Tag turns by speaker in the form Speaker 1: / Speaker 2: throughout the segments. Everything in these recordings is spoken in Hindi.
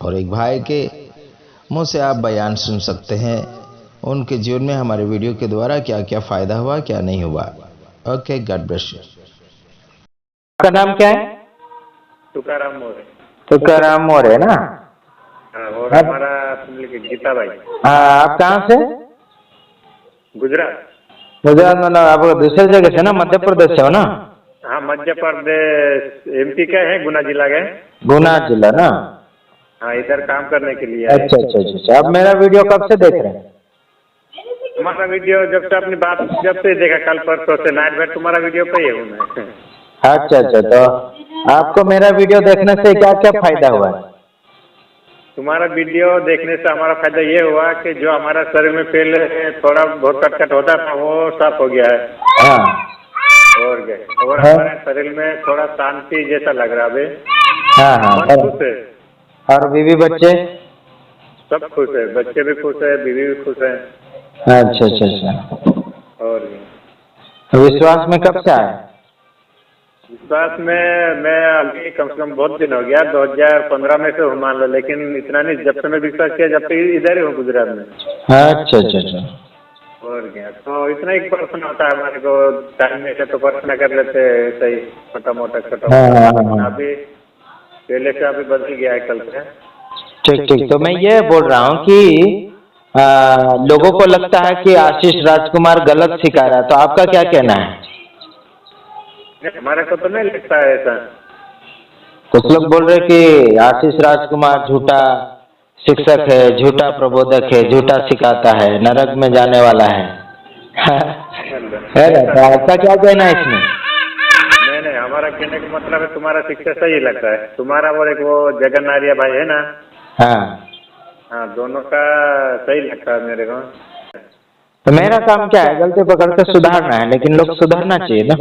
Speaker 1: और एक भाई के मुंह से आप बयान सुन सकते हैं उनके जीवन में हमारे वीडियो के द्वारा क्या क्या फायदा हुआ, क्या नहीं हुआ। Okay, God bless you.
Speaker 2: आपका नाम क्या है?
Speaker 3: तुकाराम मोरे।
Speaker 2: तुकाराम मोरे ना?
Speaker 3: हाँ, और हमारा गीता भाई।
Speaker 2: हाँ, आप कहाँ से?
Speaker 3: गुजरात।
Speaker 2: गुजरात मतलब आप दूसरे जगह से ना, मध्य प्रदेश से हो ना?
Speaker 3: हाँ, मध्य प्रदेश एमपी का है, गुना जिला का है।
Speaker 2: गुना जिला ना?
Speaker 3: हाँ, इधर काम करने के लिए।
Speaker 2: अच्छा अच्छा अच्छा। आप मेरा वीडियो कब से देख रहे हैं?
Speaker 3: तुम्हारा वीडियो जब से अपनी बात जब से देखा, कल परसों से नाइट भर तुम्हारा वीडियो पे ही हूँ मैं।
Speaker 2: अच्छा अच्छा। तो आपको मेरा वीडियो देखने से क्या क्या फायदा हुआ है?
Speaker 3: तुम्हारा वीडियो देखने से हमारा फायदा ये हुआ कि जो हमारा शरीर में पहले थोड़ा बहुत कटकट होता था वो साफ हो गया है।
Speaker 2: हाँ।
Speaker 3: और क्या, और हमारे शरीर में थोड़ा शांति जैसा लग रहा है अभी।
Speaker 2: हाँ हाँ।
Speaker 3: मन खुश है।
Speaker 2: और बीवी बच्चे
Speaker 3: सब खुश है, बच्चे भी खुश है, बीवी भी खुश है।
Speaker 2: अच्छा अच्छा अच्छा।
Speaker 3: और
Speaker 2: विश्वास में कब से आए?
Speaker 3: विश्वास में मैं अभी कम से कम बहुत दिन हो गया, 2015 में से हूँ मान लो, लेकिन इतना नहीं, जब से मैं विश्वास किया जब से इधर ही हूँ गुजरात में।
Speaker 2: अच्छा अच्छा अच्छा।
Speaker 3: और क्या, तो इतना एक प्रश्न होता है हमारे को, टाइम में से तो प्रश्न कर लेते हैं सही, छोटा मोटा छोटा मोटा। अभी पहले से अभी बदल गया है कल से।
Speaker 2: ठीक ठीक। तो मैं ये बोल रहा हूँ कि लोगों को लगता है कि आशीष राजकुमार गलत सिखा रहा है, तो आपका क्या कहना है?
Speaker 3: हमारे को तो नहीं लगता है ऐसा।
Speaker 2: कुछ लोग बोल रहे कि आशीष राजकुमार झूठा शिक्षक है, झूठा प्रबोधक है, झूठा सिखाता है, नरक में जाने वाला है। तो आपका क्या कहना है इसमें?
Speaker 3: नहीं, हमारा कहने का मतलब है तुम्हारा शिक्षा सही लगता है, तुम्हारा और एक वो जगन्नारिया भाई है ना।
Speaker 2: हाँ
Speaker 3: हाँ, दोनों का सही लगता है मेरे को।
Speaker 2: तो मेरा काम क्या है, गलती पकड़ के सुधारना है, लेकिन लोग सुधरना चाहिए ना।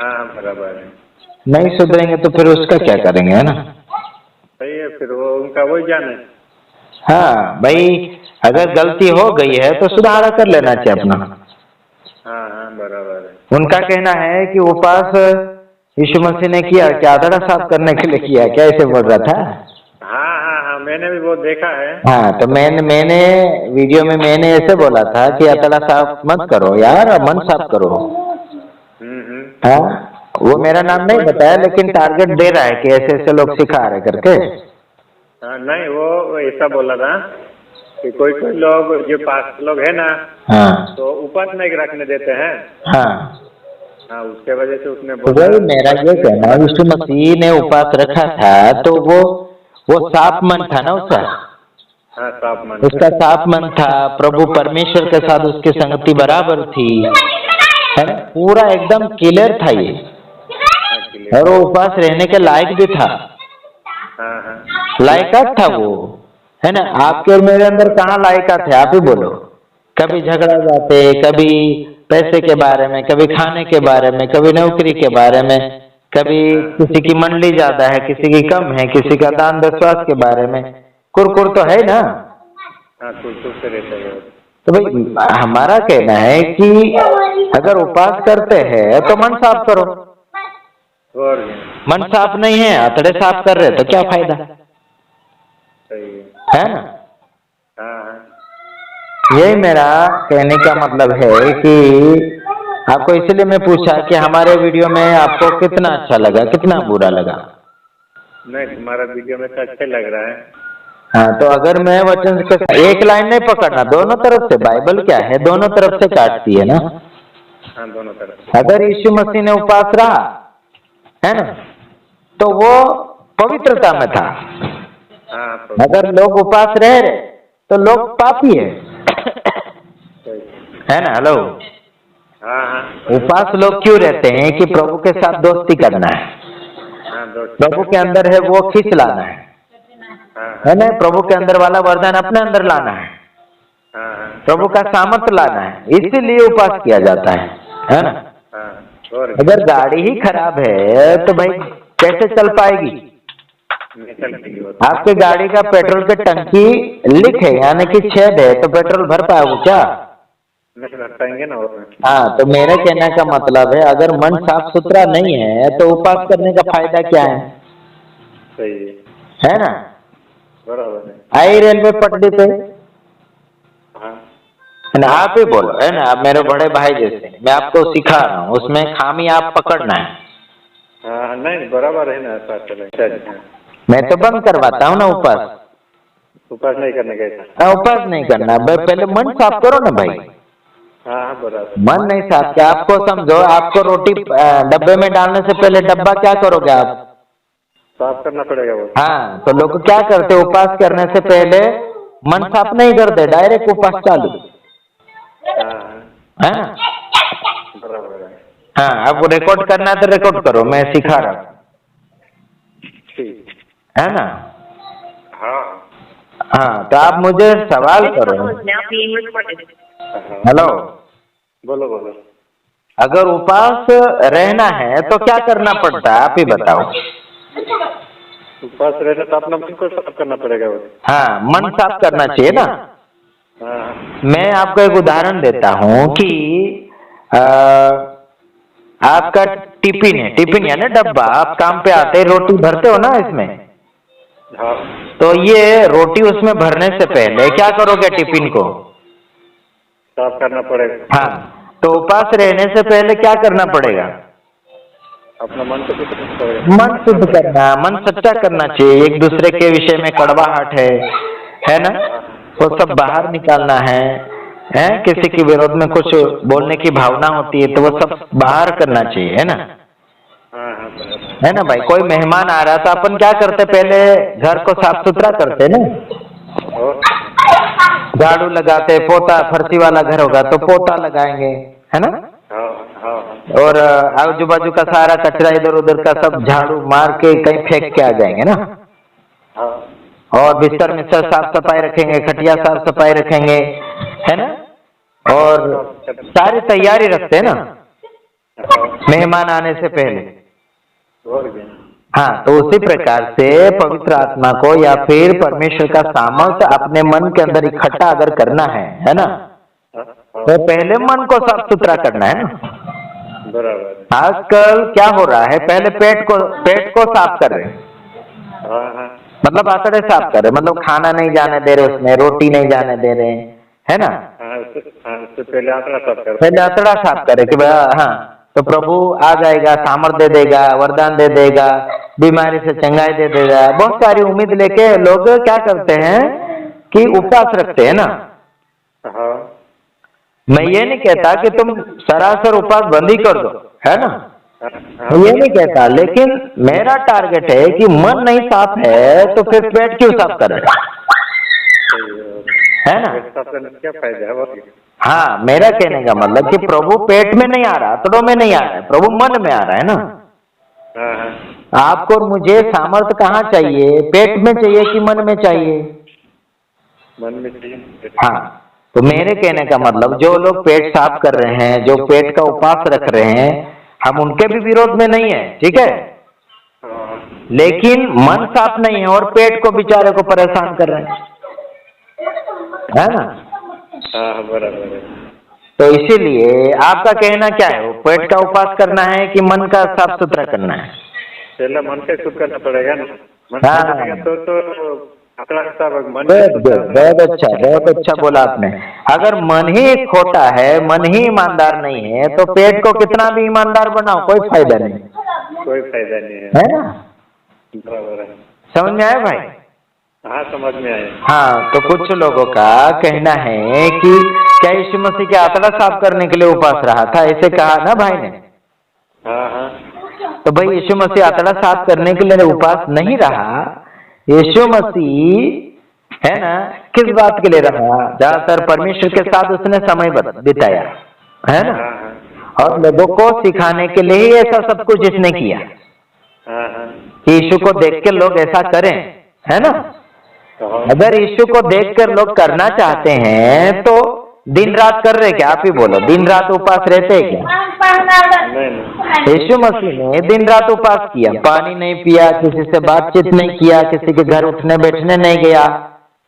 Speaker 3: हाँ, बराबर है।
Speaker 2: नहीं सुधरेंगे तो फिर उसका क्या करेंगे, है ना?
Speaker 3: सही है, फिर वो उनका वही जाने।
Speaker 2: हाँ भाई, अगर गलती हो गई है तो सुधारा कर लेना चाहिए अपना।
Speaker 3: हाँ हाँ, बराबर है।
Speaker 2: उनका कहना है कि उपवास यीशु मसीह ने किया, क्या आंतड़ा साफ करने के लिए किया, क्या ऐसे बोल रहा था?
Speaker 3: हाँ हाँ हाँ, मैंने भी वो देखा है।
Speaker 2: हाँ, तो मैंने वीडियो में मैंने ऐसे बोला था कि आंतड़ा साफ मत करो यार, मन साफ करो। हाँ, वो मेरा नाम नहीं बताया, लेकिन टारगेट दे रहा है कि ऐसे ऐसे लोग सिखा रहे करके।
Speaker 3: हाँ, नहीं वो ऐसा बोला था कि कोई कोई लोग जो पास लोग है ना,
Speaker 2: हाँ
Speaker 3: तो उपवास नहीं रखने देते हैं।
Speaker 2: हाँ
Speaker 3: हाँ, उसके वजह से उसने
Speaker 2: तो
Speaker 3: बोला।
Speaker 2: वही मेरा ये कहना है, यीशु मसीह ने उपवास रखा था तो वो साफ मन था ना उसका।
Speaker 3: हाँ, साफ मन।
Speaker 2: उसका साफ मन था, प्रभु परमेश्वर के साथ उसकी संगति बराबर थी, है ना? पूरा एकदम क्लियर था ये, और वो उपवास रहने के लायक भी था।
Speaker 3: हाँ हाँ
Speaker 2: लायकात था वो, है ना? आपके और मेरे अंदर कहाँ लायकात है, आप ही बोलो। कभी झगड़ा जाते, कभी पैसे के बारे में, कभी खाने के बारे में, कभी नौकरी के बारे में, कभी किसी की मंडली ज्यादा है, किसी की कम है, किसी का दान विश्वास के बारे में कुरकुर तो है ना।
Speaker 3: हाँ, कुछ से रहता है।
Speaker 2: तो भाई हमारा कहना है कि अगर उपवास करते हैं तो मन साफ करो।
Speaker 3: और
Speaker 2: मन साफ नहीं है, आंतड़े साफ कर रहे तो क्या फायदा,
Speaker 3: सही है।
Speaker 2: है ना?
Speaker 3: हाँ हाँ,
Speaker 2: यही मेरा कहने का मतलब है कि आपको इसलिए मैं पूछा कि हमारे वीडियो में आपको कितना अच्छा लगा, कितना बुरा लगा।
Speaker 3: नहीं, तुम्हारा वीडियो में तो अच्छा लग रहा है।
Speaker 2: हाँ, तो अगर मैं वचन से एक लाइन नहीं पकड़ना, दोनों तरफ से, बाइबल क्या है दोनों तरफ से काटती है ना।
Speaker 3: हाँ, दोनों तरफ।
Speaker 2: अगर यीशु मसीह ने उपवास रहा, है ना, तो वो पवित्रता में था।
Speaker 3: हाँ,
Speaker 2: अगर लोग उपवास रह रहे तो लोग पापी है ना? हेलो,
Speaker 3: हाँ हाँ
Speaker 2: उपवास लोग क्यों रहते हैं कि प्रभु के साथ दोस्ती करना है,
Speaker 3: हाँ,
Speaker 2: प्रभु के अंदर है वो खींच लाना है ना, प्रभु के अंदर वाला वरदान अपने अंदर लाना है,
Speaker 3: हाँ
Speaker 2: प्रभु का सामर्थ लाना है, इसीलिए उपवास किया जाता है ना?
Speaker 3: हाँ, और
Speaker 2: अगर गाड़ी ही खराब है तो भाई कैसे चल पाएगी?
Speaker 3: निकल गई वो।
Speaker 2: आपके गाड़ी का पेट्रोल की टंकी लीक है, यानी कि छेद है, तो पेट्रोल भर पाओगे क्या?
Speaker 3: नहीं भर पाएंगे ना। और
Speaker 2: हाँ, तो मेरे कहने का मतलब है अगर मन साफ सुथरा नहीं है तो उपवास करने का फायदा क्या है?
Speaker 3: सही
Speaker 2: है ना?
Speaker 3: बराबर है।
Speaker 2: आई रेलवे पटरी पे,
Speaker 3: हाँ
Speaker 2: है ना? आप ही बोलो, है ना? आप मेरे बड़े भाई जैसे, मैं आपको सिखा रहा हूँ, उसमें खामी आप पकड़ना है।
Speaker 3: हाँ, नहीं बराबर है ना, ऐसा चलेगा।
Speaker 2: मैं तो बंद करवाता हूँ ना उपास।
Speaker 3: उपास नहीं करने का ऐसा।
Speaker 2: हाँ, उपास नहीं करना भाई, पहले मन साफ करो ना भाई।
Speaker 3: हाँ बराबर।
Speaker 2: मन नहीं साफ किया, आपको समझो, आपको रोटी डब्बे में डालने से पहले डब्बा क्या करोगे आप?
Speaker 3: साफ करना पड़ेगा वो।
Speaker 2: हाँ, तो लोग क्या करते, उपास करने से पहले मन साफ नहीं करते, डायरेक्ट उपास चालू।
Speaker 3: हाँ
Speaker 2: है ना?
Speaker 3: बराबर है।
Speaker 2: हाँ, अब रिकॉर्ड करना है तो रिकॉर्ड करो, मैं सिखा रहा हूँ,
Speaker 3: ठीक।
Speaker 2: है ना?
Speaker 3: हाँ
Speaker 2: हाँ, तो आप मुझे सवाल करो।
Speaker 3: हाँ,
Speaker 2: हेलो,
Speaker 3: बोलो बोलो।
Speaker 2: अगर उपास रहना है तो क्या करना पड़ता है, आप ही बताओ।
Speaker 3: उपास रहना तो अपना मन को साफ करना पड़ेगा वो।
Speaker 2: हाँ, मन साफ करना चाहिए ना।
Speaker 3: हाँ
Speaker 2: मैं आपको एक उदाहरण देता हूँ कि आपका टिफिन है, टिफिन यानी डब्बा, आप काम पे आते रोटी भरते हो ना इसमें,
Speaker 3: हाँ
Speaker 2: तो ये रोटी उसमें भरने से पहले क्या करोगे, टिफिन को
Speaker 3: साफ करना पड़ेगा।
Speaker 2: हाँ, तो उपास रहने से पहले क्या करना पड़ेगा?
Speaker 3: अपना मन को शुद्ध करना पड़ेगा।
Speaker 2: मन शुद्ध करना, मन सच्चा करना चाहिए, एक दूसरे के विषय में कड़वाहट है ना, वो सब बाहर निकालना है, किसी के विरोध में कुछ बोलने की भावना होती है तो वो सब बाहर करना चाहिए, है ना?
Speaker 3: हाँ हाँ बराबर।
Speaker 2: है ना भाई? कोई मेहमान आ रहा तो अपन क्या करते, पहले घर को साफ सुथरा करते ना,
Speaker 3: और
Speaker 2: झाड़ू लगाते, पोता, फर्शी वाला घर होगा तो पोता लगाएंगे, है ना?
Speaker 3: हाँ हाँ
Speaker 2: और आजू बाजू का सारा कचरा इधर उधर का सब झाड़ू मार के कहीं फेंक के आ जाएंगे ना,
Speaker 3: हाँ
Speaker 2: और बिस्तर मिस्तर साफ सफाई रखेंगे, खटिया साफ सफाई रखेंगे, है ना? और सारी तैयारी रखते हैं ना मेहमान आने से पहले।
Speaker 3: और भी।
Speaker 2: हाँ, तो उसी प्रकार से पवित्र आत्मा को या फिर परमेश्वर का सामर्थ्य अपने मन के अंदर इकट्ठा अगर करना है ना,
Speaker 3: हाँ,
Speaker 2: तो पहले मन को साफ सुथरा करना है ना।
Speaker 3: बराबर।
Speaker 2: आजकल क्या हो रहा है, पहले पेट को साफ कर रहे हैं,
Speaker 3: हाँ हाँ
Speaker 2: मतलब आंतड़े साफ कर रहे, मतलब खाना नहीं जाने दे रहे, उसमें रोटी नहीं जाने दे रहे, है ना?
Speaker 3: हाँ, उससे पहले आंकड़ा साफ कर।
Speaker 2: पहले आंतड़ा साफ करे कि भाई हाँ, तो प्रभु आ जाएगा, सामर्थ्य दे देगा, वरदान दे देगा, बीमारी से चंगाई दे देगा, बहुत सारी उम्मीद लेके लोग क्या करते हैं कि उपवास रखते हैं ना।
Speaker 3: हाँ
Speaker 2: मैं ये नहीं कहता कि तुम सरासर उपवास बंद ही कर दो, है ना,
Speaker 3: हाँ
Speaker 2: ये नहीं कहता, लेकिन मेरा टारगेट है कि मन नहीं साफ है तो फिर पेट क्यों साफ कर रहे, है ना?
Speaker 3: साफ करने से क्या फायदा है? और
Speaker 2: हाँ, मेरा कहने का मतलब कि प्रभु पेट में नहीं आ रहा, आंतड़ों में नहीं आ रहा है, प्रभु मन में आ रहा है ना।
Speaker 3: हाँ हाँ
Speaker 2: आपको और मुझे सामर्थ्य कहाँ चाहिए, पेट में चाहिए कि मन में चाहिए?
Speaker 3: मन में चाहिए।
Speaker 2: हाँ, तो मेरे कहने का मतलब जो लोग पेट साफ कर रहे हैं, जो पेट का उपवास रख रहे हैं, हम उनके भी विरोध में नहीं है, ठीक है,
Speaker 3: हाँ
Speaker 2: लेकिन मन साफ नहीं है और पेट को बेचारे को परेशान कर रहे हैं, है ना?
Speaker 3: हाँ बराबर है।
Speaker 2: तो इसीलिए आपका कहना क्या है, वो पेट का उपवास करना है कि मन का साफ सुथरा करना है?
Speaker 3: पहले मन का शुद्ध करना पड़ेगा ना। मन
Speaker 2: हाँ।
Speaker 3: शुद्ध करेगा तो आंकड़ा साफ, मन
Speaker 2: बहुत अच्छा बोला आपने। अगर मन ही खोटा है, मन ही ईमानदार नहीं है, तो पेट को कितना भी ईमानदार बनाओ कोई फायदा नहीं,
Speaker 3: कोई फायदा नहीं है।
Speaker 2: है ना?
Speaker 3: बराबर है।
Speaker 2: समझ में आया भाई?
Speaker 3: हाँ समझ में आया।
Speaker 2: हाँ, तो कुछ लोगों का कहना है कि क्या यीशु मसीह के आंतड़ा साफ करने के लिए उपवास रहा था, ऐसे कहा ना भाई ने।
Speaker 3: हाँ हाँ
Speaker 2: तो भाई यीशु मसीह आंतड़ा साफ करने के लिए उपवास नहीं रहा, यीशु मसीह है ना किस बात के लिए रहा, ज्यादातर परमेश्वर के साथ उसने समय बिताया, है ना,
Speaker 3: हाँ हाँ
Speaker 2: और लोगों को सिखाने के लिए ही ऐसा सब कुछ इसने किया
Speaker 3: हाँ हाँ
Speaker 2: कि यीशु को देख के लोग ऐसा करें, है ना? अगर यीशु को देखकर लोग करना चाहते हैं तो दिन रात कर रहे क्या, आप ही बोलो, दिन रात उपवास रहते हैं क्या?
Speaker 3: नहीं
Speaker 2: यीशु मसीह ने दिन रात उपवास किया, पानी नहीं पिया, किसी से बातचीत नहीं किया, किसी के घर उठने बैठने नहीं गया,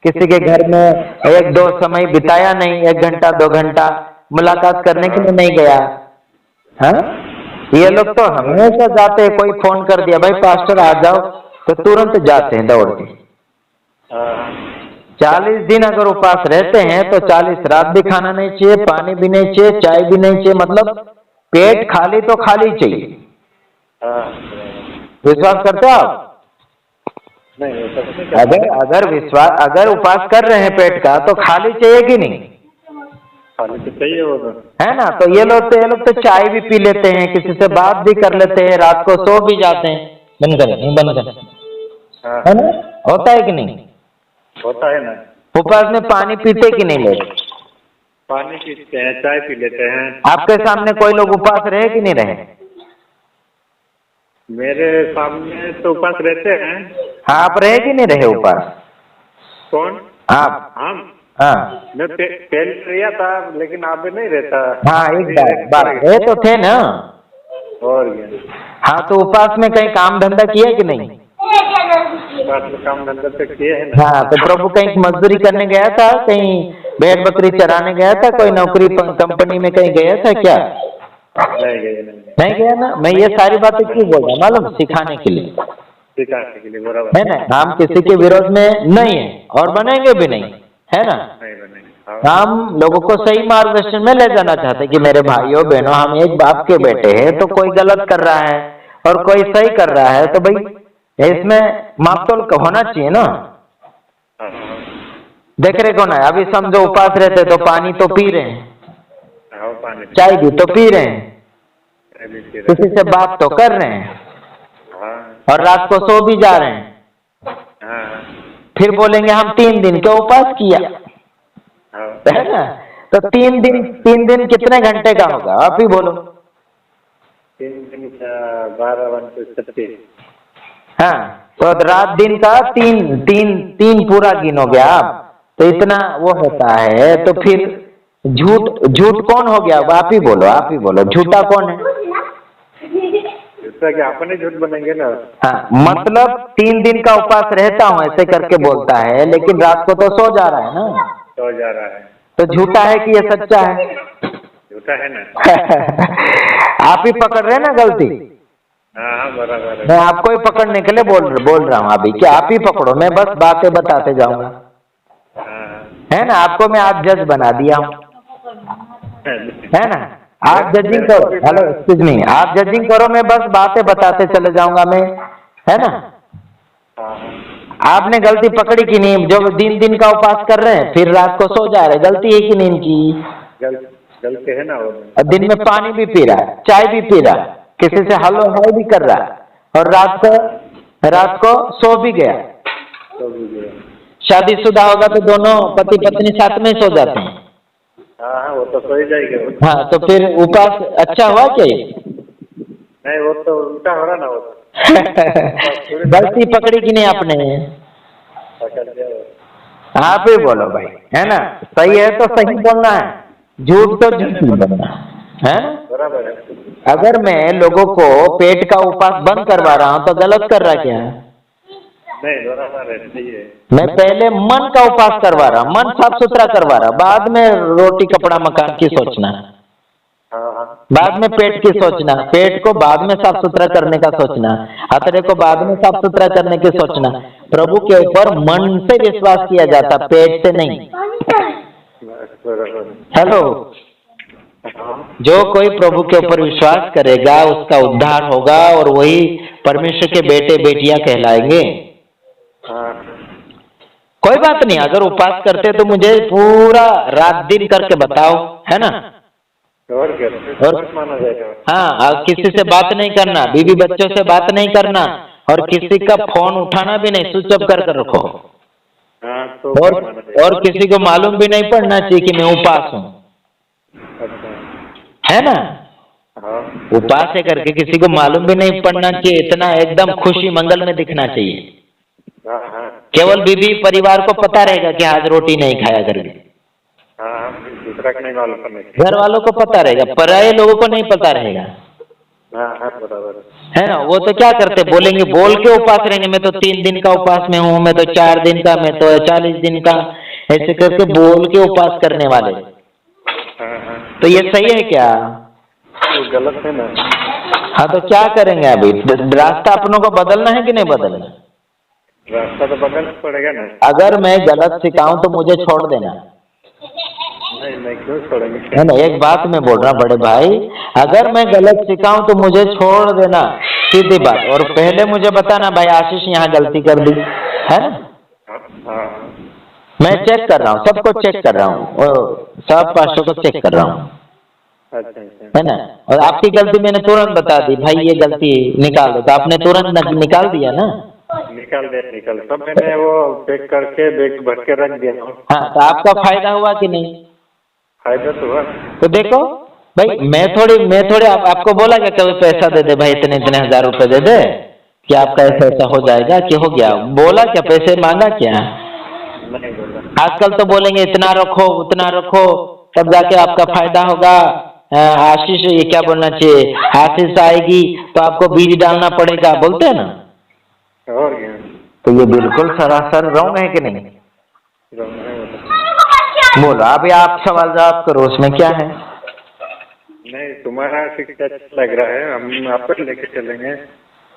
Speaker 2: किसी के घर में एक दो समय बिताया नहीं, 1 घंटा 2 घंटा मुलाकात करने के लिए नहीं गया। हाँ, ये लोग तो हमेशा जाते हैं, कोई फोन कर दिया भाई पास्टर आ जाओ तो तुरंत जाते हैं दौड़ के,
Speaker 3: हाँ
Speaker 2: 40 दिन अगर उपवास रहते हैं तो 40 रात भी खाना नहीं चाहिए, पानी भी नहीं चाहिए, चाय भी नहीं चाहिए, मतलब पेट खाली तो खाली चाहिए।
Speaker 3: हाँ।
Speaker 2: विश्वास करते हो आप?
Speaker 3: नहीं वो सब नहीं करते।
Speaker 2: अगर उपवास कर रहे हैं पेट का तो खाली चाहिए कि नहीं?
Speaker 3: खाली तो चाहिए वो तो।
Speaker 2: है ना? तो ये लोग तो चाय भी पी लेते हैं, किसी से बात भी कर लेते हैं, रात को सो भी जाते हैं। बंद करें, नहीं बंद करें,
Speaker 3: हाँ
Speaker 2: है ना? होता है कि नहीं?
Speaker 3: होता है ना।
Speaker 2: उपवास में पानी पीते कि नहीं लोग?
Speaker 3: पानी पीते हैं, चाय पी लेते हैं।
Speaker 2: आपके सामने कोई लोग उपवास रहे कि नहीं रहे?
Speaker 3: मेरे सामने तो उपवास रहते हैं।
Speaker 2: हाँ, आप रहे कि नहीं रहे उपवास?
Speaker 3: कौन?
Speaker 2: आप?
Speaker 3: हम?
Speaker 2: हाँ
Speaker 3: मैं पहले रिया था लेकिन आप नहीं रहता।
Speaker 2: हाँ, एक बार रहे तो थे ना।
Speaker 3: और क्या?
Speaker 2: हाँ, तो उपवास में कहीं काम धंधा किया कि नहीं?
Speaker 3: उपवास में काम धंधा तो किए हैं ना।
Speaker 2: हाँ, तो प्रभु कहीं मजदूरी करने गया था, कहीं भेड़ बकरी चराने गया था, कोई नौकरी कंपनी में कहीं गया था क्या?
Speaker 3: नहीं गए
Speaker 2: नहीं गया ना। मैं ये सारी बातें क्यों बोल रहा हूँ मालूम? सिखाने के लिए,
Speaker 3: सिखाने के लिए बराबर
Speaker 2: है ना? हम किसी के विरोध में नहीं है और बनेंगे भी नहीं, है ना?
Speaker 3: नहीं बनेंगे। हाँ।
Speaker 2: हम लोगों को सही मार्गदर्शन में ले जाना चाहते हैं कि मेरे भाइयों बहनों, हम एक बाप के बेटे हैं, तो कोई गलत कर रहा है और कोई सही कर रहा है तो भाई इसमें मापतोल होना चाहिए ना।
Speaker 3: हाँ,
Speaker 2: देख रहे कौन है? अभी समझो उपवास रहते तो पानी तो पी रहे हैं,
Speaker 3: हाँ, पानी
Speaker 2: चाय भी तो पी रहे हैं,
Speaker 3: भी पी रहे
Speaker 2: किसी से बात तो कर रहे हैं
Speaker 3: हैं। हाँ
Speaker 2: और रात को सो भी जा रहे हैं।
Speaker 3: हाँ
Speaker 2: फिर बोलेंगे हम 3 दिन का उपवास किया,
Speaker 3: हाँ।
Speaker 2: है ना? तो 3 दिन कितने घंटे का होगा? आप ही बोलो।
Speaker 3: 3 दिन का 12 घंटे 36।
Speaker 2: हाँ, तो रात दिन का तीन पूरा गिनोगे आप, तो इतना वो होता है। तो फिर झूठ कौन हो गया? आप ही बोलो, आप ही बोलो, झूठा कौन है?
Speaker 3: इसका क्या अपने झूठ बनेंगे ना।
Speaker 2: हाँ, मतलब 3 दिन का उपवास रहता हूँ ऐसे करके बोलता है, लेकिन रात को तो सो जा रहा है ना।
Speaker 3: तो जा रहा है।
Speaker 2: तो झूठा है कि ये सच्चा है?
Speaker 3: झूठा है ना।
Speaker 2: आप ही पकड़ रहे हैं ना गलती।
Speaker 3: हाँ हाँ बराबर है।
Speaker 2: मैं आपको ही पकड़ने के लिए बोल रहा हूँ अभी कि आप ही पकड़ो, मैं बस बातें बताते जाऊंगा,
Speaker 3: हाँ
Speaker 2: है ना? आपको मैं आज जज बना दिया हूँ, है ना? आप जजिंग करो। हेलो, एक्सक्यूज मी, आप जजिंग करो, मैं बस बातें बताते चले जाऊंगा मैं, है ना?
Speaker 3: हाँ
Speaker 2: आपने गलती पकड़ी कि नहीं? जो दिन का उपवास कर रहे हैं फिर रात को सो जा रहे, गलती है कि नहीं इनकी?
Speaker 3: गलती है ना वो।
Speaker 2: और दिन में पानी भी पी रहा है, चाय भी पी रहा है, किसी से हलो हाय भी कर रहा है, और रात को सो भी गया।
Speaker 3: तो भी गया।
Speaker 2: शादीशुदा होगा तो दोनों पति पत्नी साथ में सो जाते हैं।
Speaker 3: हाँ हाँ वो तो सो ही जाएगा वो।
Speaker 2: हाँ, तो फिर उपवास अच्छा हुआ क्या ये?
Speaker 3: नहीं वो तो उल्टा हो रहा ना वो तो।
Speaker 2: गलती पकड़ी कि नहीं आपने?
Speaker 3: पकड़ लिया वो।
Speaker 2: आप ही बोलो भाई, है ना? सही है तो सही बोलना है, झूठ तो झूठ नहीं बोलना है।
Speaker 3: बराबर है।
Speaker 2: अगर मैं लोगों को पेट का उपवास बंद करवा रहा हूँ तो गलत कर रहा क्या है?
Speaker 3: नहीं बराबर है, सही है।
Speaker 2: मैं पहले मन का उपवास करवा रहा, मन साफ सुथरा करवा रहा, बाद में रोटी कपड़ा मकान की सोचना,
Speaker 3: हाँ हाँ
Speaker 2: बाद में पेट की सोचना, पेट को बाद में साफ सुथरा करने का सोचना, अतरे को बाद में साफ सुथरा करने की सोचना। प्रभु के ऊपर मन से विश्वास किया जाता, पेट से नहीं।
Speaker 3: बराबर।
Speaker 2: हेलो,
Speaker 3: हाँ
Speaker 2: जो कोई प्रभु के ऊपर विश्वास करेगा उसका उद्धार होगा और वही परमेश्वर के बेटे बेटियां कहलाएंगे।
Speaker 3: हाँ
Speaker 2: कोई बात नहीं, अगर उपवास करते तो मुझे पूरा रात दिन करके बताओ, है ना?
Speaker 3: और क्या
Speaker 2: और
Speaker 3: माना जाएगा।
Speaker 2: हाँ, किसी से बात नहीं करना, बीवी बच्चों से बात नहीं करना, और किसी का फोन उठाना भी नहीं, स्विच ऑफ कर रखो।
Speaker 3: हाँ तो
Speaker 2: और किसी को मालूम भी नहीं पड़ना चाहिए कि मैं उपवास हूँ,
Speaker 3: अच्छा
Speaker 2: है ना?
Speaker 3: हाँ
Speaker 2: उपवास है करके किसी को मालूम भी नहीं पड़ना चाहिए, इतना एकदम खुशी मंगल में दिखना चाहिए।
Speaker 3: हाँ हाँ
Speaker 2: केवल बीवी परिवार को पता रहेगा कि आज रोटी नहीं खाया करके,
Speaker 3: हाँ दूसरा का नहीं मालूम करने।
Speaker 2: घर वालों को पता रहेगा, पराये लोगों को नहीं पता रहेगा,
Speaker 3: हाँ हाँ बराबर
Speaker 2: है ना? वो तो क्या करते, बोलेंगे, बोल के उपवास रहेंगे, मैं तो 3 दिन का उपवास में हूँ, मैं तो 4 दिन का, मैं तो 40 दिन का, ऐसे करके बोल के उपवास करने वाले।
Speaker 3: हाँ हाँ
Speaker 2: तो ये सही है क्या?
Speaker 3: तो गलत है ना।
Speaker 2: हाँ, तो क्या करेंगे अभी? रास्ता अपनों को बदलना है कि नहीं बदलना?
Speaker 3: रास्ता तो बगल में पड़ेगा ना।
Speaker 2: अगर मैं गलत सिखाऊं तो मुझे छोड़ देना।
Speaker 3: नहीं नहीं, क्यों छोड़ेंगे?
Speaker 2: है ना, एक बात मैं बोल रहा बड़े भाई, अगर मैं गलत सिखाऊं तो मुझे छोड़ देना, सीधी बात। और पहले मुझे बताना भाई आशीष यहाँ गलती कर दी, है ना।
Speaker 3: हाँ
Speaker 2: मैं चेक कर रहा हूँ, सबको चेक कर रहा हूँ, सब पास्टरों को चेक कर रहा हूँ,
Speaker 3: अच्छा अच्छा।
Speaker 2: है ना। और आपकी गलती मैंने तुरंत बता दी, भाई ये गलती निकाल दो, तो आपने तुरंत निकाल दिया ना।
Speaker 3: निकल सब मैंने वो पैक करके बैग भर के रख दिया।
Speaker 2: हाँ, तो आपका फायदा हुआ कि नहीं?
Speaker 3: फायदा तो हुआ।
Speaker 2: तो देखो भाई, मैं थोड़ी आपको बोला क्या कभी पैसा दे दे भाई, इतने इतने 1000 रुपए दे दे कि आपका ऐसा ऐसा हो जाएगा कि हो गया, बोला क्या? पैसे मांगा क्या?
Speaker 3: नहीं बोला।
Speaker 2: आजकल तो बोलेंगे इतना रखो उतना रखो, तब जाके आपका फायदा होगा। आशीष, ये क्या बोलना चाहिए, आशीष आएगी तो आपको बीज डालना पड़ेगा, बोलते हैं ना।
Speaker 3: और क्या?
Speaker 2: तो ये बिल्कुल सरासर रॉन्ग है कि नहीं? बोलो अभी आप सवाल जवाब करो, उसमें क्या है?
Speaker 3: नहीं, तुम्हारा शिक्षा अच्छा लग रहा है, हम आपको लेके चलेंगे।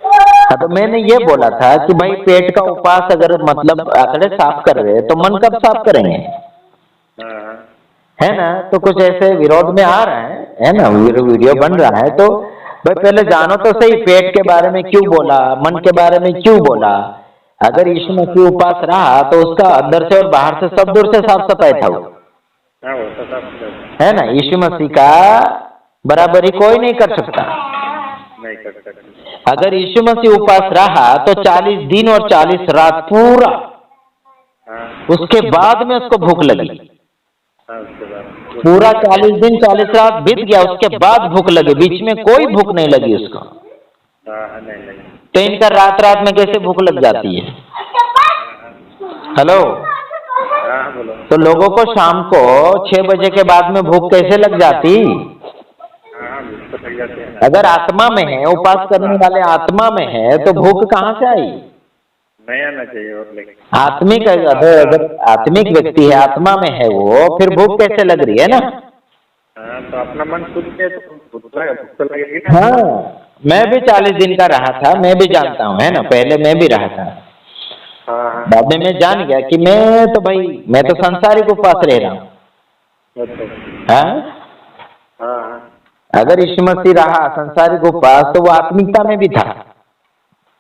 Speaker 2: हाँ, तो मैंने ये बोला था कि भाई पेट का उपवास अगर मतलब आंकड़े साफ कर रहे हैं तो मन कब साफ करेंगे,
Speaker 3: हाँ
Speaker 2: है ना। तो कुछ ऐसे विरोध में आ रहा है ना, वीडियो बन रहा है, तो भाई पहले जानो तो सही पेट के बारे में क्यों बोला, मन के बारे में क्यों बोला। अगर यीशु मसीह उपास रहा तो उसका अंदर से और बाहर से सब दूर से साफ सफाई था वो,
Speaker 3: हाँ, वो तो सब
Speaker 2: है ना। यीशु मसीह का बराबरी कोई नहीं कर सकता।
Speaker 3: नहीं कर सकते।
Speaker 2: अगर यीशु मसीह उपास रहा तो 40 दिन और 40 रात पूरा,
Speaker 3: हाँ
Speaker 2: उसके बाद में उसको भूख लगी।
Speaker 3: हाँ, उसके बाद
Speaker 2: पूरा 40 दिन 40 रात बीत गया, उसके बाद भूख लगी, बीच में कोई भूख नहीं लगी उसको।
Speaker 3: हाँ नहीं।
Speaker 2: तो इनका रात रात में कैसे भूख लग जाती है? हेलो।
Speaker 3: हाँ बोलो।
Speaker 2: तो लोगों को शाम को 6 बजे के बाद में भूख कैसे लग जाती?
Speaker 3: हाँ, तो लग जाते हैं।
Speaker 2: अगर आत्मा में है, उपास करने वाले आत्मा में है, तो भूख कहाँ से आई?
Speaker 3: नहीं आना चाहिए और लेकिन
Speaker 2: आत्मिक अगर आत्मिक व्यक्ति है, आत्मा में है वो, फिर भूख कैसे लग रही है ना।
Speaker 3: हाँ, तो अपना मन खुद के तो भूख तो लगेगी ना।
Speaker 2: हाँ, मैं भी 40 दिन का रहा था, मैं भी जानता हूँ, है ना। पहले मैं भी रहा था,
Speaker 3: हाँ
Speaker 2: बाद में मैं जान गया कि मैं तो संसारिक उपवास रह रहा हूँ।
Speaker 3: अच्छा।
Speaker 2: हाँ,
Speaker 3: हाँ
Speaker 2: अगर यीशु मसीह रहा संसारिक उपवास तो वो आत्मिकता में भी था।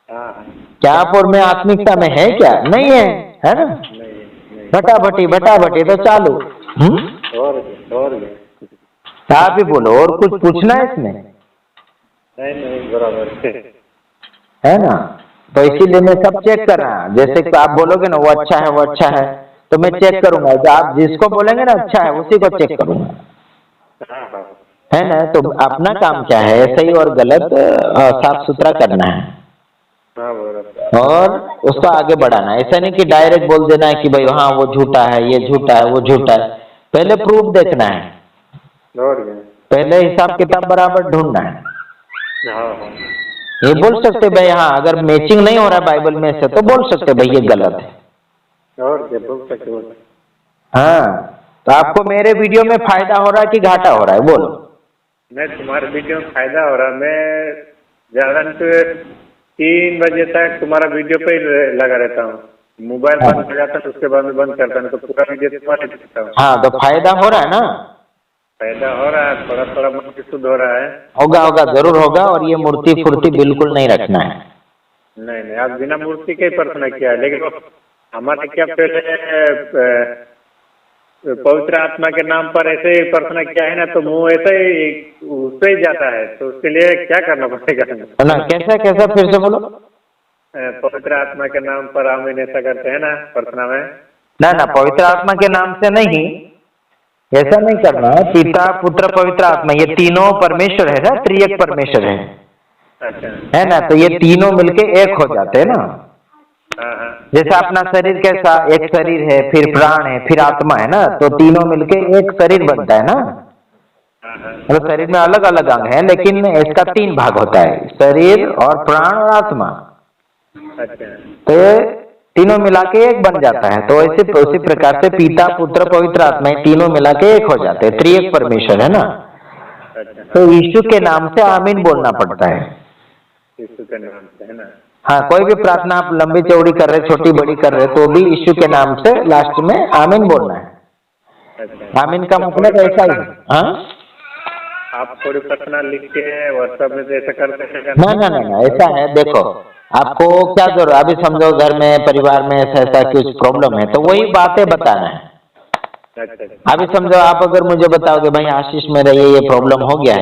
Speaker 3: हाँ,
Speaker 2: क्या आप और मैं आत्मिकता में है क्या? नहीं है, है ना।
Speaker 3: नहीं
Speaker 2: भटाभटी तो चालू।
Speaker 3: और
Speaker 2: आप भी बोलो, और कुछ पूछना है इसमें?
Speaker 3: नहीं बराबर
Speaker 2: है ना। तो इसीलिए मैं सब चेक कर रहा हूँ। जैसे कि आप बोलोगे ना वो अच्छा है, तो मैं चेक करूंगा। जो आप जिसको बोलेंगे ना अच्छा है, उसी को चेक करूंगा,
Speaker 3: हाँ
Speaker 2: है ना। तो अपना काम क्या है, सही और गलत साफ सुथरा करना है
Speaker 3: हाँ बराबर।
Speaker 2: और उसको आगे बढ़ाना है। ऐसा नहीं कि डायरेक्ट बोल देना है कि भाई हाँ वो झूठा है, ये झूठा है, वो झूठा है। पहले प्रूफ देखना है,
Speaker 3: और क्या?
Speaker 2: पहले हिसाब किताब बराबर ढूंढना है।
Speaker 3: हाँ
Speaker 2: ये बोल सकते भाई हाँ, अगर मैचिंग नहीं हो रहा बाइबल में से तो बोल सकते भाई ये गलत है।
Speaker 3: और क्या बोल सकते हो?
Speaker 2: हाँ, तो आपको मेरे वीडियो में फायदा हो रहा है कि घाटा हो रहा है, बोलो।
Speaker 3: नहीं, तुम्हारे वीडियो में फायदा हो रहा है। मैं ज्यादा 3 बजे तक तुम्हारा वीडियो पे ही लगा रहता हूँ। मोबाइल बंद हो जाता है तो उसके बाद में बंद करता हूँ, तो पूरा वीडियो तुम्हारे देखता हूँ।
Speaker 2: हाँ, तो फायदा हो रहा है ना।
Speaker 3: फायदा हो रहा है, थोड़ा मन भी शुद्ध हो रहा है।
Speaker 2: होगा जरूर होगा। और ये मूर्ति फुर्ती बिल्कुल नहीं रखना है।
Speaker 3: नहीं, आप बिना मूर्ति के ही प्रार्थना किया है, लेकिन हमारे क्या पहले पवित्र आत्मा के नाम पर ऐसे ही प्रार्थना किया है ना, तो मुंह ऐसे ही उस पे ही जाता है, तो उसके लिए क्या करना पड़ेगा
Speaker 2: ना? कैसा फिर से बोलो।
Speaker 3: पवित्र आत्मा के नाम पर आमीन ऐसा करते हैं ना प्रार्थना में?
Speaker 2: ना, पवित्र आत्मा के नाम से नहीं, ऐसा नहीं करना। पिता पुत्र पवित्र आत्मा, ये तीनों परमेश्वर है ना, त्रिएक परमेश्वर है,
Speaker 3: अच्छा।
Speaker 2: है ना। तो ये तीनों मिलके एक हो जाते हैं ना।
Speaker 3: हाँ
Speaker 2: जैसे अपना शरीर कैसा, एक शरीर है, फिर प्राण है, फिर आत्मा है ना, तो तीनों मिलके एक शरीर बनता है ना। मतलब शरीर में अलग अलग अंग है, लेकिन इसका 3 भाग होता है, शरीर और प्राण और आत्मा।
Speaker 3: अच्छा।
Speaker 2: तो ये तीनों मिला के एक बन जाता है। तो उसी प्रकार से पिता पुत्र पवित्र आत्मा तीनों मिला के एक हो जाते हैं, त्रिएक परमेश्वर है ना।
Speaker 3: अच्छा।
Speaker 2: तो यीशु के नाम से आमीन बोलना पड़ता है।
Speaker 3: यीशु के नाम से, है ना।
Speaker 2: हाँ, कोई भी प्रार्थना आप लंबी चौड़ी कर रहे, छोटी बड़ी कर रहे, तो भी यीशु के नाम से लास्ट में आमीन बोलना है।
Speaker 3: अच्छा,
Speaker 2: आमीन का मतलब ऐसा ही। हाँ,
Speaker 3: आप थोड़ी प्रार्थना लिख के व्हाट्सएप में ऐसा करते हैं?
Speaker 2: ना ना ना ना, ऐसा है, देखो आपको क्या जरूरत, अभी समझो घर में परिवार में ऐसा ऐसा कुछ प्रॉब्लम है, तो वही बातें बताना है।
Speaker 3: अच्छा अच्छा,
Speaker 2: अभी समझो आप अगर मुझे बताओगे भाई आशीष मेरा ये प्रॉब्लम हो गया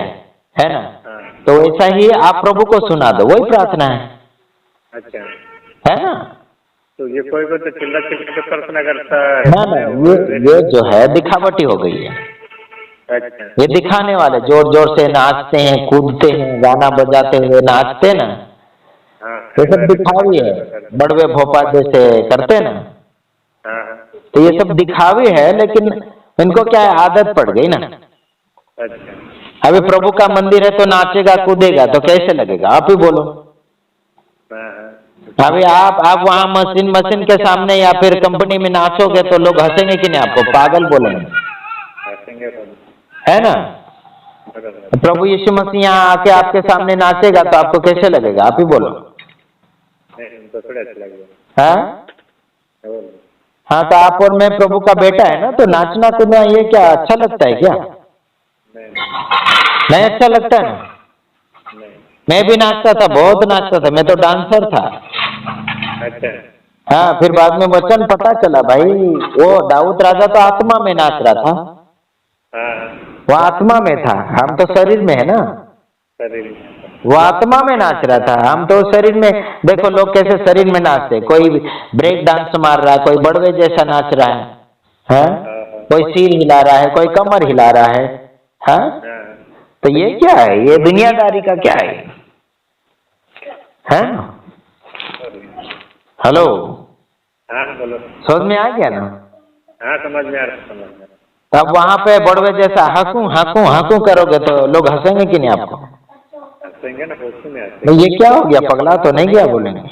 Speaker 2: है ना,
Speaker 3: हाँ,
Speaker 2: तो ऐसा ही आप प्रभु को सुना दो, वही प्रार्थना है
Speaker 3: अच्छा।
Speaker 2: ना।
Speaker 3: तो ये कोई तो चिल्ला चिल्ला के प्रार्थना करता है?
Speaker 2: ना ना, ये जो है दिखावटी हो गई है।
Speaker 3: अच्छा,
Speaker 2: ये दिखाने वाले जोर जोर से नाचते हैं, कूदते हैं, गाना बजाते हुए नाचते ना,
Speaker 3: हाँ,
Speaker 2: ये सब दिखावी है। बड़वे भोपा जैसे करते ना,
Speaker 3: हाँ,
Speaker 2: तो ये सब दिखावी है, लेकिन इनको क्या है, आदत पड़ गई ना।
Speaker 3: अच्छा,
Speaker 2: अभी प्रभु का मंदिर है तो नाचेगा कूदेगा तो कैसे लगेगा, आप ही बोलो।
Speaker 3: हाँ,
Speaker 2: अभी आप वहाँ मशीन के सामने या फिर कंपनी में नाचोगे तो लोग हंसेंगे कि नहीं, आपको पागल बोलेंगे,
Speaker 3: हंसेंगे तो,
Speaker 2: है ना।
Speaker 3: बराबर।
Speaker 2: प्रभु यीशु मसीह यहाँ आके आपके सामने नाचेगा तो आपको कैसे लगेगा, आप ही बोलो।
Speaker 3: नहीं, उनको थोड़ा अच्छा लगेगा।
Speaker 2: हाँ
Speaker 3: बोलो।
Speaker 2: हाँ, तो आप और मैं प्रभु का बेटा है ना, तो नाचना कूदना ये क्या अच्छा लगता है क्या?
Speaker 3: नहीं
Speaker 2: नहीं अच्छा लगता है ना।
Speaker 3: नहीं,
Speaker 2: मैं भी नाचता था, बहुत नाचता था, मैं तो डांसर था।
Speaker 3: अच्छा,
Speaker 2: हाँ, फिर बाद में वचन पता चला भाई, वो दाऊद राजा तो आत्मा में नाच रहा था,
Speaker 3: हाँ,
Speaker 2: वो आत्मा में था, हम तो शरीर में है ना।
Speaker 3: शरीर,
Speaker 2: वो आत्मा में नाच रहा था, हम तो शरीर में। देखो लोग कैसे शरीर में नाचते, कोई ब्रेक डांस मार रहा है, कोई बड़वे जैसा नाच रहा है, हाँ? कोई सिर हिला रहा है, कोई कमर हिला रहा है, हाँ?
Speaker 3: हाँ,
Speaker 2: तो ये क्या है, ये दुनियादारी का क्या है? हेलो,
Speaker 3: हाँ, बोलो।
Speaker 2: समझ में आ गया ना?
Speaker 3: हाँ, समझ में आ रहा, समझ में आ रहा।
Speaker 2: तब वहां पे बड़वे जैसा हंसू हंसू हंसू करोगे तो लोग हंसेंगे कि नहीं आपको?
Speaker 3: हंसेंगे ना, होश में आते।
Speaker 2: तो ये क्या हो गया, पगला तो नहीं गया बोलेंगे,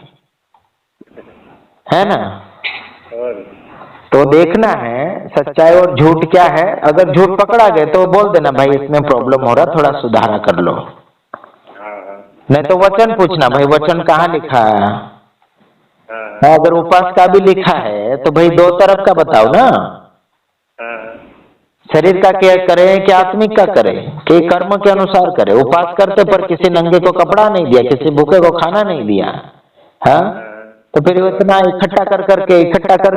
Speaker 2: है ना।
Speaker 3: और
Speaker 2: तो देखना है सच्चाई और झूठ क्या है। अगर झूठ पकड़ा गए तो बोल देना भाई इसमें प्रॉब्लम हो रहा, थोड़ा सुधारा कर लो।
Speaker 3: हाँ, हाँ,
Speaker 2: नहीं तो वचन पूछना, भाई वचन कहाँ लिखा है।
Speaker 3: हाँ,
Speaker 2: अगर उपास का भी लिखा है तो भाई दो तरफ का बताओ ना,
Speaker 3: हाँ,
Speaker 2: शरीर का क्या करें कि आत्मिक का करें, कि कर्म के अनुसार करें। उपास करते पर किसी नंगे को कपड़ा नहीं दिया, किसी भूखे को खाना नहीं दिया, हाँ? तो फिर इतना इकट्ठा कर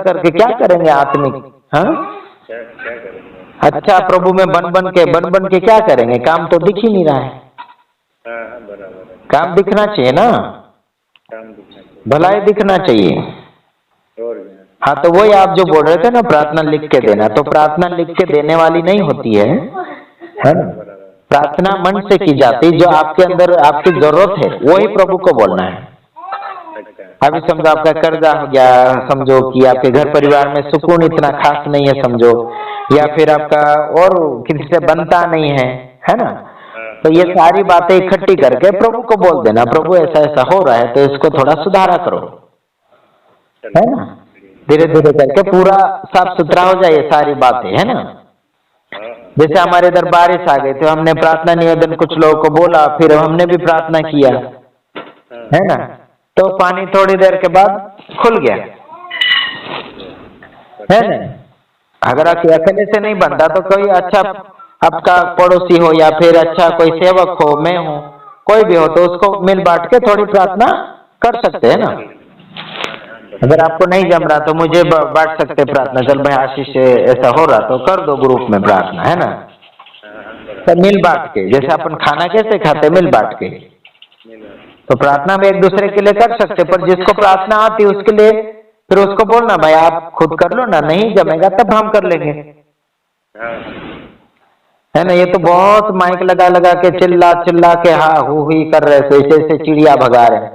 Speaker 2: करके क्या करेंगे आत्मिक, हाँ?
Speaker 3: क्या करेंगे?
Speaker 2: अच्छा प्रभु में बन बन के क्या करेंगे, काम तो दिख ही नहीं रहा है।
Speaker 3: हाँ, बराबर है।
Speaker 2: काम दिखना चाहिए ना,
Speaker 3: काम दिखना चाहिए।
Speaker 2: भलाई दिखना चाहिए।
Speaker 3: और क्या?
Speaker 2: हाँ, तो वही आप जो बोल रहे थे ना प्रार्थना लिख के देना, तो प्रार्थना लिख के देने वाली नहीं होती है ना।
Speaker 3: बराबर।
Speaker 2: प्रार्थना मन से की जाती, जो आपके अंदर आपकी जरूरत है वही प्रभु को बोलना है।
Speaker 3: अच्छा,
Speaker 2: अभी समझो आपका कर्जा हो गया, समझो कि आपके घर परिवार में सुकून इतना खास नहीं है समझो, या फिर आपका और किसी से बनता नहीं है ना। तो ये सारी बातें इकट्ठी करके प्रभु को बोल देना, प्रभु ऐसा ऐसा हो रहा है तो इसको थोड़ा सुधारा करो, है ना। धीरे धीरे करके पूरा साफ सुथरा हो जाए ये सारी बातें, है ना।
Speaker 3: हाँ,
Speaker 2: जैसे हमारे इधर बारिश आ गई तो हमने प्रार्थना निवेदन कुछ लोगों को बोला, फिर हमने भी प्रार्थना किया, है ना। तो पानी थोड़ी देर के बाद खुल गया, है ना। अगर आप अकेले से नहीं बनता तो कोई अच्छा आपका पड़ोसी हो या फिर अच्छा कोई सेवक हो, मैं हूँ, कोई भी हो, तो उसको मिल बांट के थोड़ी प्रार्थना कर सकते हैं ना। अगर आपको नहीं जम रहा तो मुझे बांट सकते प्रार्थना, चल भाई आशीष से ऐसा हो रहा तो कर दो ग्रुप में प्रार्थना, है ना। तो मिल बांट के, जैसे अपन खाना कैसे खाते मिल बांट के, तो प्रार्थना में एक दूसरे के लिए कर सकते। पर जिसको प्रार्थना आती है उसके लिए फिर उसको बोलना भाई आप खुद कर लो ना, नहीं जमेगा तब हम कर लेंगे, है ना। ये तो बहुत माइक लगा लगा के चिल्ला चिल्ला के हाँ हु ही कर रहे थे, ऐसे चिड़िया भगा रहे,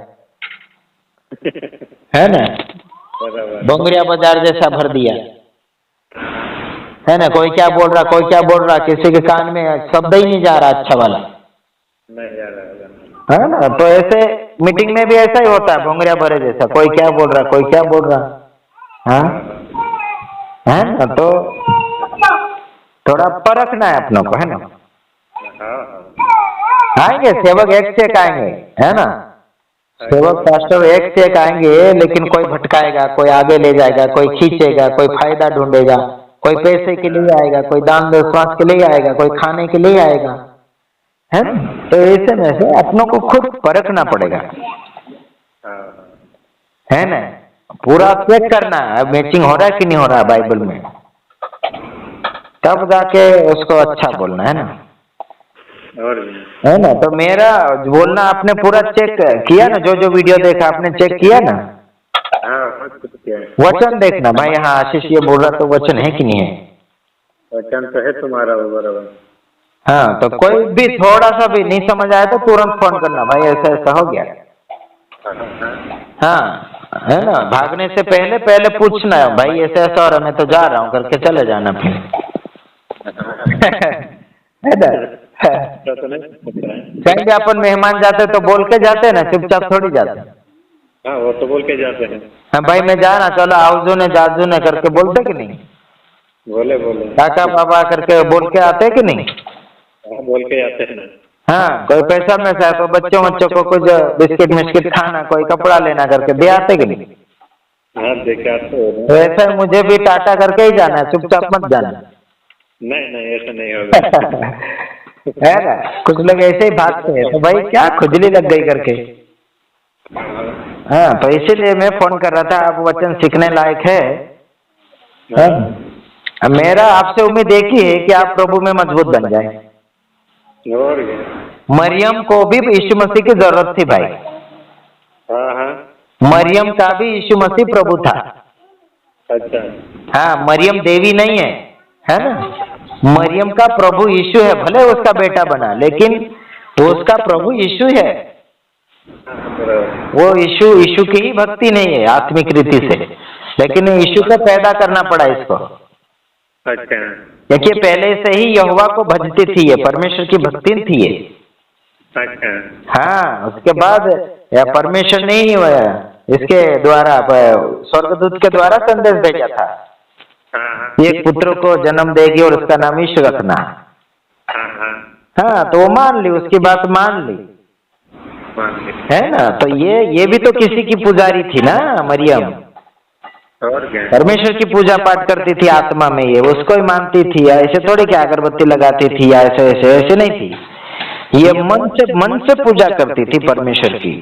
Speaker 2: है ना। बोंगरिया बाजार जैसा भर दिया, है ना। कोई क्या बोल रहा, कोई क्या बोल रहा, किसी के कान में शब्द ही नहीं जा रहा अच्छा वाला,
Speaker 3: नहीं जा रहा
Speaker 2: है ना। तो ऐसे मीटिंग में भी ऐसा ही होता है, भोंगरिया भरे जैसा, कोई क्या बोल रहा, कोई क्या बोल रहा, हाँ, है ना। तो थोड़ा परखना है अपनों को, है ना।
Speaker 3: हाँ,
Speaker 2: आएंगे सेवक एक से एक आएंगे, है ना। सेवक पास्टर एक से एक आएंगे, लेकिन कोई भटकाएगा, कोई आगे ले जाएगा, कोई खींचेगा, कोई फायदा ढूंढेगा, कोई पैसे के लिए आएगा, कोई दान विश्वास के लिए आएगा, कोई खाने के लिए आएगा, है ना। तो ऐसे में से अपनों को खुद परखना पड़ेगा, है ना। पूरा चेक करना है मैचिंग हो रहा है कि नहीं हो रहा है बाइबल में, तब जाके उसको अच्छा बोलना, है ना।
Speaker 3: और
Speaker 2: है ना। तो मेरा बोलना आपने पूरा चेक किया ना, जो जो वीडियो देखा आपने चेक किया ना।
Speaker 3: हाँ, कुछ क्या है?
Speaker 2: वचन देखना भाई, हाँ आशीष ये बोल रहा तो वचन है कि नहीं है।
Speaker 3: वचन तो है तुम्हारा वो बराबर।
Speaker 2: हाँ, तो कोई भी थोड़ा सा भी नहीं समझ आया तो तुरंत फोन करना, भाई ऐसा ऐसा हो गया। हाँ, है ना। भागने से पहले पहले पूछना है, भाई ऐसा ऐसा और मैं तो जा रहा हूँ करके चले जाना फिर। है ना। कहीं भी अपन मेहमान जाते तो बोल के जाते हैं ना, चुपचाप थोड़ी जाते हैं।
Speaker 3: हाँ, वो तो बोल के जाते हैं।
Speaker 2: हाँ भाई मैं जा रहा, चलो आओ ने जाजू ने करके बोलते कि नहीं।
Speaker 3: बोले बोले
Speaker 2: काका बाबा करके बोल के आते कि नहीं।
Speaker 3: हाँ, बोल के जाते हैं ना।
Speaker 2: हाँ, कोई पैसा में से तो बच्चों को कुछ बिस्किट मिस्किट खाना, कोई कपड़ा लेना करके दे आते कि नहीं।
Speaker 3: हाँ, देखे आते हो।
Speaker 2: तो ऐसा मुझे भी टाटा करके ही जाना है, चुपचाप मत जाना।
Speaker 3: नहीं नहीं, ऐसा नहीं होगा।
Speaker 2: है ना। कुछ लोग ऐसे ही भागते हैं, तो भाई क्या खुजली लग गई करके। हाँ, तो इसीलिए मैं फोन कर रहा था, आप वचन सीखने लायक है। हाँ? मेरा आपसे उम्मीद एक ही है कि आप प्रभु में मजबूत बन जाए।
Speaker 3: और
Speaker 2: मरियम को भी यीशु मसीह की जरूरत थी भाई।
Speaker 3: हाँ हाँ।
Speaker 2: मरियम का भी यीशु मसीह प्रभु था।
Speaker 3: अच्छा।
Speaker 2: हाँ, मरियम देवी नहीं है ना। मरियम का प्रभु यीशु है, भले उसका बेटा बना, लेकिन उसका प्रभु यीशु है। वो यीशु की ही भक्ति नहीं है आत्मिक रीति से, लेकिन यीशु को पैदा करना पड़ा इसको।
Speaker 3: अच्छा।
Speaker 2: क्योंकि पहले से ही यहोवा को भजती थी, ये परमेश्वर की भक्ति थी ये।
Speaker 3: अच्छा।
Speaker 2: हाँ, उसके बाद परमेश्वर ने ही इसके द्वारा स्वर्गदूत के द्वारा संदेश भेजा था, एक पुत्र को जन्म देगी और उसका नाम यीशु रखना। हाँ, तो वो मान ली, उसकी बात मान ली, है ना। तो ये भी तो किसी की पुजारी थी ना मरियम।
Speaker 3: और क्या?
Speaker 2: परमेश्वर की पूजा पाठ करती थी आत्मा में, ये उसको ही मानती थी। ऐसे थोड़ी क्या अगरबत्ती लगाती थी या ऐसे नहीं थी, ये मन से पूजा करती थी परमेश्वर की।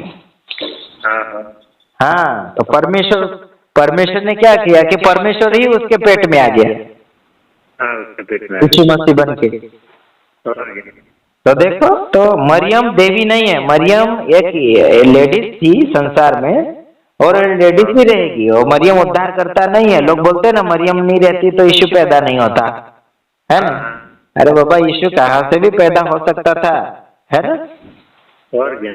Speaker 2: हाँ, तो परमेश्वर ने क्या किया कि परमेश्वर ही उसके पेट में आ गया,
Speaker 3: उसके पेट में
Speaker 2: यीशु मसीह बन के। तो देखो, तो मरियम देवी नहीं है, मरियम एक लेडीज थी संसार में, और लेडीज ही रहेगी। और मरियम उद्धार करता नहीं है। लोग बोलते हैं ना मरियम नहीं रहती तो यीशु पैदा नहीं होता, है ना। अरे बाबा, यीशु कहाँ से भी पैदा हो सकता था, है ना।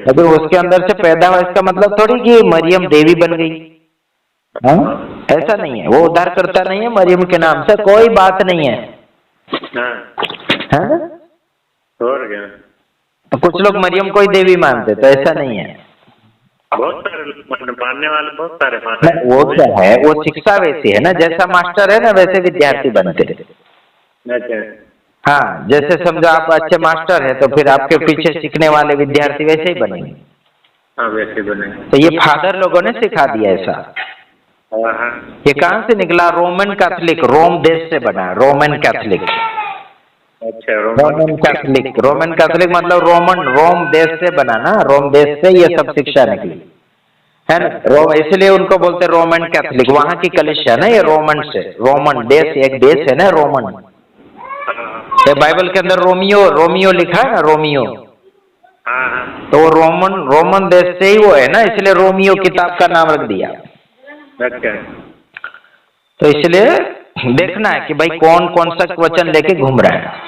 Speaker 2: अभी उसके अंदर से पैदा हुआ, इसका मतलब थोड़ी कि मरियम देवी बन गई। हाँ, ऐसा नहीं है। वो उद्धार करता नहीं है, मरियम के नाम से कोई बात नहीं है, है ना।
Speaker 3: और क्या?
Speaker 2: तो कुछ लोग मरियम को ही देवी मानते, तो ऐसा नहीं है।
Speaker 3: बहुत सारे मानने वाले बहुत सारे मानते हैं।
Speaker 2: वो क्या है, वो शिक्षा वैसी है ना, जैसा मास्टर है ना वैसे विद्यार्थी बनते हैं।
Speaker 3: अच्छा।
Speaker 2: हाँ, जैसे समझो आप अच्छे मास्टर है तो फिर आपके पीछे सीखने वाले विद्यार्थी वैसे ही बनेंगे।
Speaker 3: हाँ, वैसे बने।
Speaker 2: तो ये फादर लोगों ने सिखा दिया ऐसा। ये कहाँ से निकला? रोमन कैथोलिक, रोम देश से बना, रोमन कैथोलिक।
Speaker 3: अच्छा,
Speaker 2: रोमन कैथोलिक मतलब रोम देश से बना ना, रोम देश से ये सब शिक्षा निकली, है ना। रोम इसलिए उनको बोलते रोमन कैथोलिक, वहाँ की कलीसिया ना, ये रोमन से, रोमन देश एक देश है ना रोमन। ये बाइबल के अंदर रोमियो लिखा है ना, रोमियो। तो वो रोमन देश से ही वो है ना, इसलिए रोमियो किताब का नाम रख दिया।
Speaker 3: अच्छा।
Speaker 2: तो इसलिए देखना है कि भाई कौन कौन सा वचन लेके घूम रहा है,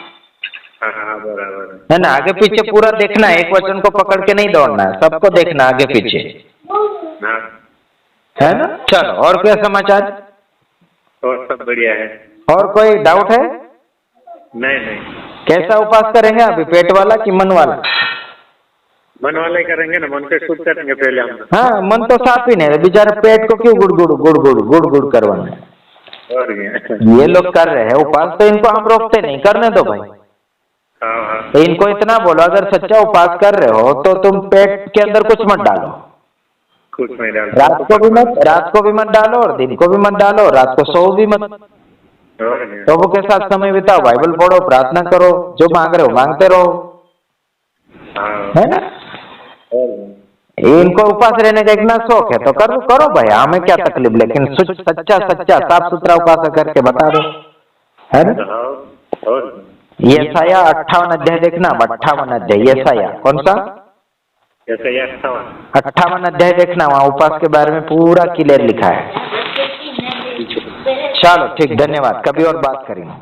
Speaker 3: बराबर
Speaker 2: है ना। आगे पीछे पूरा देखना है, एक वचन को पकड़ के नहीं दौड़ना है, सबको देखना आगे पीछे, है ना। चलो, और क्या समाचार?
Speaker 3: और सब बढ़िया है।
Speaker 2: और कोई डाउट है?
Speaker 3: नहीं।
Speaker 2: कैसा उपास करेंगे अभी, पेट वाला कि मन वाला?
Speaker 3: मन वाले करेंगे ना, मन के शुद्ध करेंगे पहले हम।
Speaker 2: हाँ, मन तो साफ ही नहीं, बेचारे पेट को क्यों गुड़ करवाना है।
Speaker 3: और क्या?
Speaker 2: ये लोग कर रहे हैं उपास, तो इनको हम रोकते नहीं, करने दो भाई। तो इनको इतना बोलो, अगर सच्चा उपास कर रहे हो तो तुम पेट के अंदर कुछ मत डालो,
Speaker 3: कुछ नहीं डाल।
Speaker 2: रात को भी मत डालो और दिन को भी मत डालो, रात को सो भी मत। प्रभु के साथ समय बिताओ, बाइबल पढ़ो, प्रार्थना करो, जो मांग रहे हो मांगते रहो, है ना। इनको उपास रहने का इतना शौक है तो करो भाई, हमें क्या तकलीफ, लेकिन सच्चा साफ सुथरा उपास करके बता दो, है ना। यशाया 58 अध्याय देखना, 58 अध्याय यशाया, कौन सा 58 अध्याय देखना, वहाँ उपास के बारे में पूरा क्लियर लिखा है। चलो ठीक, धन्यवाद, कभी और बात करेंगे।